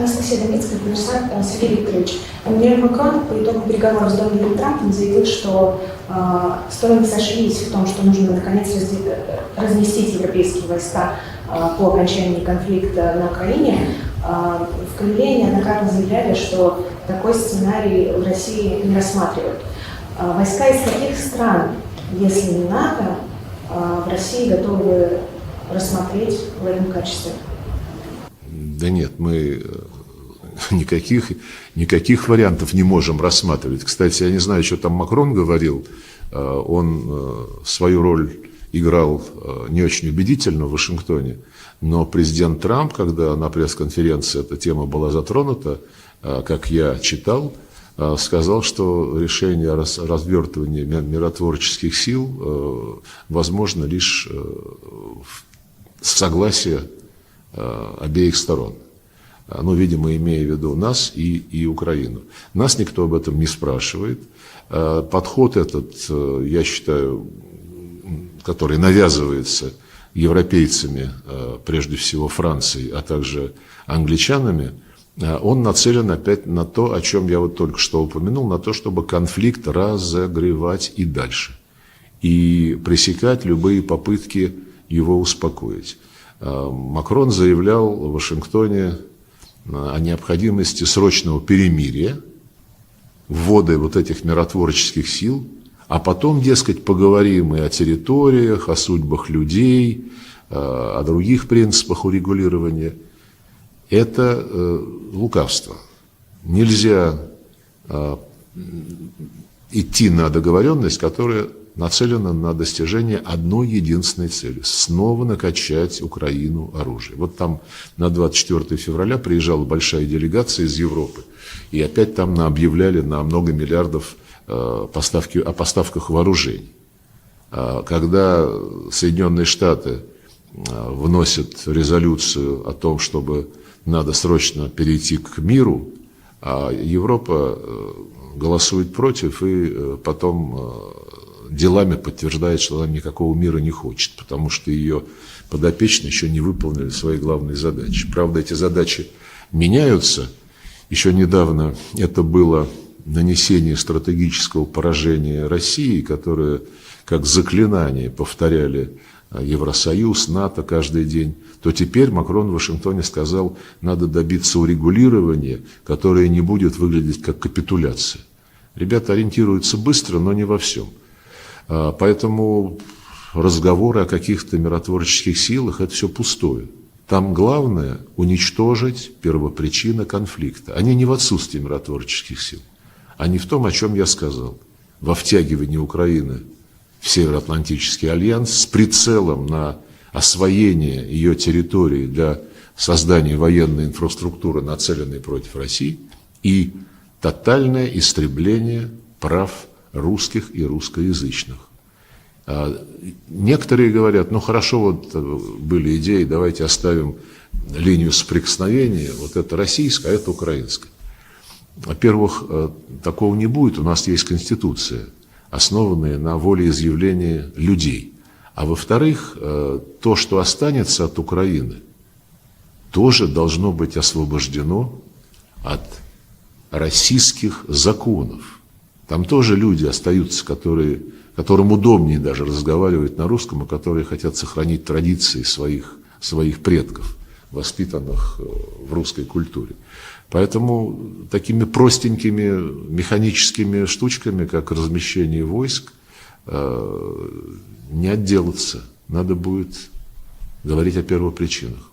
Анастасия Домницкая, комиссар Сергей Викторович. Эммануэль Макрон по итогу переговоров с Дональдом Трампом заявил, что стороны сошлись в том, что нужно наконец разместить европейские войска по окончании конфликта на Украине. В Кремле неоднократно заявляли, что такой сценарий в России не рассматривают. Войска из каких стран, если не НАТО, в России готовы рассмотреть в этом качестве? Да нет, мы никаких вариантов не можем рассматривать. Кстати, я не знаю, что там Макрон говорил. Он свою роль играл не очень убедительно в Вашингтоне. Но президент Трамп, когда на пресс-конференции эта тема была затронута, как я читал, сказал, что решение о развертывании миротворческих сил возможно лишь с согласия обеих сторон. Ну, видимо, имея в виду нас и Украину. Нас никто об этом не спрашивает. Подход этот, я считаю, который навязывается европейцами, прежде всего Францией, а также англичанами, он нацелен опять на то, о чем я вот только что упомянул, на то, чтобы конфликт разогревать и дальше. И пресекать любые попытки его успокоить. Макрон заявлял в Вашингтоне о необходимости срочного перемирия, ввода вот этих миротворческих сил, а потом, дескать, поговорим и о территориях, о судьбах людей, о других принципах урегулирования. Это лукавство. Нельзя идти на договоренность, которая нацелена на достижение одной единственной цели – снова накачать Украину оружием. Вот там на 24 февраля приезжала большая делегация из Европы, и опять там объявляли на много миллиардов о поставках вооружений. Когда Соединенные Штаты вносят резолюцию о том, чтобы надо срочно перейти к миру, а Европа голосует против и потом делами подтверждает, что она никакого мира не хочет, потому что ее подопечные еще не выполнили свои главные задачи. Правда, эти задачи меняются. Еще недавно это было нанесение стратегического поражения России, которое как заклинание повторяли Евросоюз, НАТО каждый день, то теперь Макрон в Вашингтоне сказал, надо добиться урегулирования, которое не будет выглядеть как капитуляция. Ребята ориентируются быстро, но не во всем. Поэтому разговоры о каких-то миротворческих силах – это все пустое. Там главное – уничтожить первопричину конфликта. Они не в отсутствии миротворческих сил, они в том, о чем я сказал, во втягивании Украины в Североатлантический альянс с прицелом на освоение ее территории для создания военной инфраструктуры, нацеленной против России, и тотальное истребление прав русских и русскоязычных. Некоторые говорят, ну хорошо, вот были идеи, давайте оставим линию соприкосновения, вот это российская, а это украинская. Во-первых, такого не будет, у нас есть Конституция, основанная на волеизъявлении людей. А во-вторых, то, что останется от Украины, тоже должно быть освобождено от российских законов. Там тоже люди остаются, которым удобнее даже разговаривать на русском, и которые хотят сохранить традиции своих предков, воспитанных в русской культуре. Поэтому такими простенькими механическими штучками, как размещение войск, не отделаться. Надо будет говорить о первопричинах.